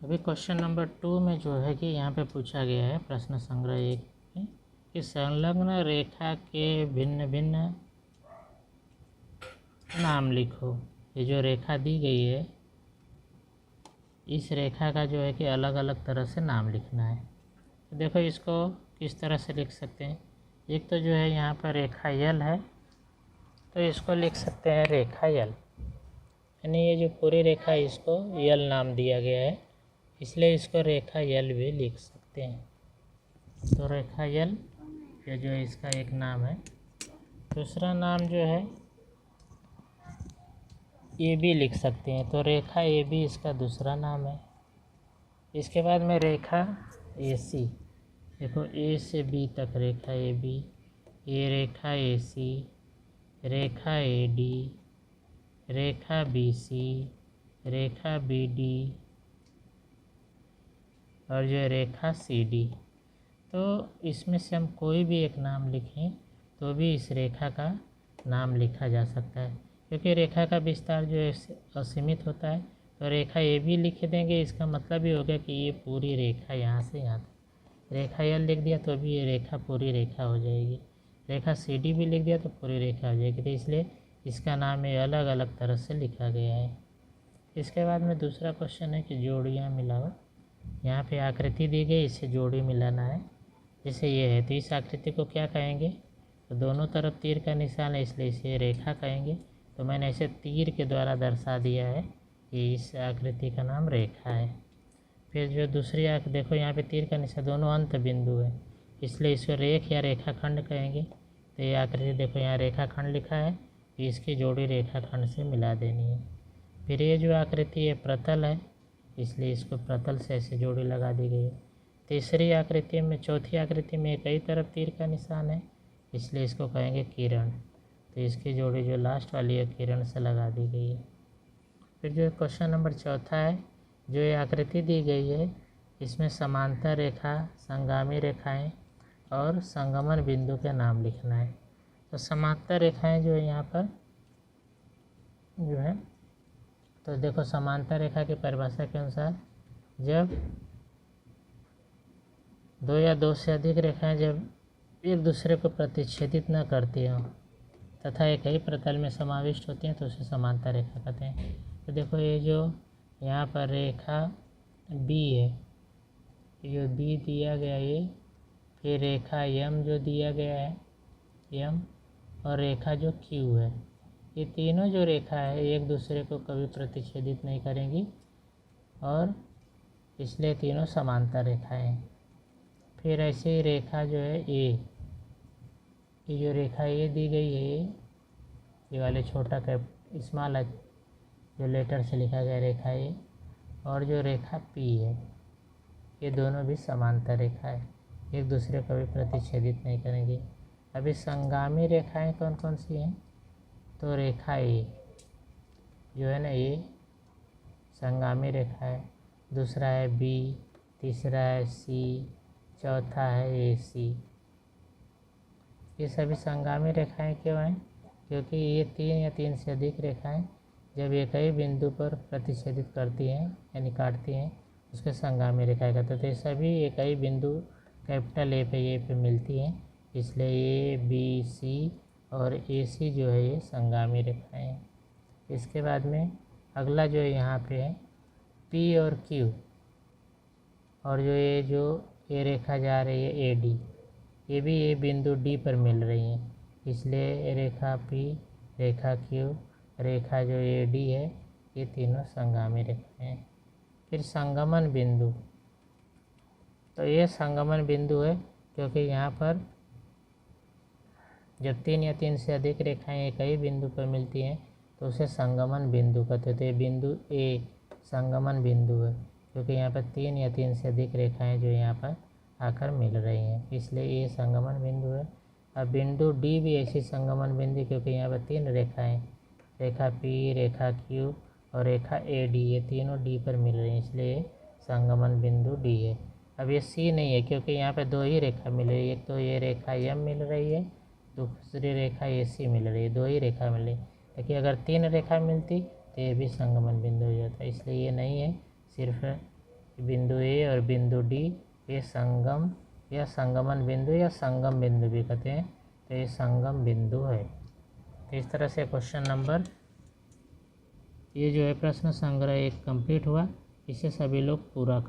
अभी question number 2 में जो है कि यहाँ पे पूछा गया है प्रश्न संग्रह 1 में कि संलग्न रेखा के भिन्न भिन्न नाम लिखो। ये जो रेखा दी गई है इस रेखा का जो है कि अलग अलग तरह से नाम लिखना है। तो देखो इसको किस तरह से लिख सकते हैं। एक तो जो है यहाँ पर रेखा यल है तो इसको लिख सकते हैं रेखा यल, यानी ये जो पूरी रेखा है इसको यल नाम दिया गया है इसलिए इसको रेखा यल भी लिख सकते हैं। तो रेखा यल ये जो है इसका एक नाम है। दूसरा नाम जो है ए बी लिख सकते हैं, तो रेखा ए बी इसका दूसरा नाम है। इसके बाद में रेखा ए सी, देखो ए से बी तक रेखा ए बी, ये रेखा ए सी, रेखा ए डी, रेखा बी सी, रेखा बी डी और जो रेखा सी डी। तो इसमें से हम कोई भी एक नाम लिखें तो भी इस रेखा का नाम लिखा जा सकता है, क्योंकि रेखा का विस्तार जो है असीमित होता है। तो रेखा ए भी लिख देंगे, इसका मतलब ये हो गया कि ये पूरी रेखा यहाँ से यहाँ तक। रेखा यल लिख दिया तो भी ये रेखा पूरी रेखा हो जाएगी। रेखा सी डी भी लिख दिया तो पूरी रेखा हो जाएगी। तो इसलिए इसका नाम ये अलग अलग तरह से लिखा गया है। इसके बाद में दूसरा क्वेश्चन है कि जोड़ियाँ मिलाओ। यहाँ पे आकृति दी गई, इसे जोड़ी मिलाना है। जैसे ये है तो इस आकृति को क्या कहेंगे, तो दोनों तरफ तीर का निशान है इसलिए इसे रेखा कहेंगे। तो मैंने इसे तीर के द्वारा दर्शा दिया है कि इस आकृति का नाम रेखा है। फिर जो दूसरी आँख देखो यहाँ पे तीर का निशान, दोनों अंत बिंदु है इसलिए इसको रेख या रेखाखंड कहेंगे। तो ये आकृति देखो यहाँ रेखाखंड लिखा है, तो इसकी जोड़ी रेखाखंड से मिला देनी है। फिर ये जो आकृति है प्रतल है इसलिए इसको प्रतल से ऐसे जोड़ी लगा दी गई है। तीसरी आकृति में, चौथी आकृति में कई तरफ तीर का निशान है इसलिए इसको कहेंगे किरण। तो इसकी जोड़ी जो लास्ट वाली है किरण से लगा दी गई है। फिर जो क्वेश्चन नंबर चौथा है, जो ये आकृति दी गई है इसमें समांतर रेखा, संगामी रेखाएं और संगमन बिंदु के नाम लिखना है। तो समांतर रेखाएं जो है यहाँ पर जो है, तो देखो समांतर रेखा की परिभाषा के अनुसार जब दो या दो से अधिक रेखाएं जब एक दूसरे को प्रतिच्छेदित न करती हों तथा एक ही प्रतल में समाविष्ट होती हैं तो उसे समांतर रेखा कहते हैं। तो देखो ये जो यहाँ पर रेखा बी है, जो बी दिया गया ये, फिर रेखा यम जो दिया गया है यम, और रेखा जो क्यू है, ये तीनों जो रेखा है एक दूसरे को कभी प्रतिच्छेदित नहीं करेंगी और इसलिए तीनों समांतर रेखाएं हैं। फिर ऐसे ही रेखा जो है ए, ये जो रेखा ए दी गई है ये वाले छोटा कैप स्मॉल जो लेटर से लिखा गया रेखा ए, और जो रेखा पी है ये दोनों भी समांतर रेखा है, एक दूसरे को भी प्रतिच्छेदित नहीं करेंगी। अभी संगामी रेखाएं कौन कौन सी हैं, तो रेखा ए जो है ना ये संगामी रेखा है, दूसरा है बी, तीसरा है सी, चौथा है ए सी। ये सभी संगामी रेखाएं क्यों हैं, क्योंकि ये तीन या तीन से अधिक रेखाएं जब एक ही बिंदु पर प्रतिच्छेदित करती हैं यानी काटती हैं उसके संगामी रेखाएं कहते हैं। तो ये सभी एक ही बिंदु कैपिटल ए पे मिलती हैं इसलिए ए बी सी और ए सी जो है ये संगामी रेखाएं हैं। इसके बाद में अगला जो है यहाँ पे है पी और क्यू, और जो ये रेखा जा रही है ए डी, ये भी ये बिंदु डी पर मिल रही हैं इसलिए रेखा पी, रेखा क्यू, रेखा जो ए डी है ये तीनों संगामी रेखाएं हैं। फिर संगमन बिंदु, तो ये संगमन बिंदु है क्योंकि यहाँ पर जब तीन या तीन से अधिक रेखाएं एक ही बिंदु पर मिलती हैं तो उसे संगमन बिंदु कहते हैं। तो ये बिंदु ए संगमन बिंदु है क्योंकि यहाँ पर तीन या तीन से अधिक रेखाएं जो यहाँ पर आकर मिल रही हैं इसलिए ये संगमन बिंदु है। अब बिंदु डी भी ऐसी संगमन बिंदु क्योंकि यहाँ पर तीन रेखाएं, रेखा पी, रेखा क्यू और रेखा ए डी, ये तीनों डी पर मिल रही हैं इसलिए संगमन बिंदु डी है। अब ये सी नहीं है क्योंकि यहाँ पर दो ही रेखा मिल रही है, एक तो ये रेखा यम मिल रही है, दूसरी रेखा ए सी मिल रही है, दो ही रेखा मिल रही है। लेकिन अगर तीन रेखा मिलती तो ये भी संगमन बिंदु हो जाता है इसलिए ये नहीं है, सिर्फ बिंदु ए और बिंदु डी ये संगम या संगमन बिंदु या संगम बिंदु भी कहते हैं, तो ये संगम बिंदु है। तो इस तरह से क्वेश्चन नंबर ये जो है प्रश्न संग्रह 1 कंप्लीट हुआ। इसे सभी लोग पूरा करो।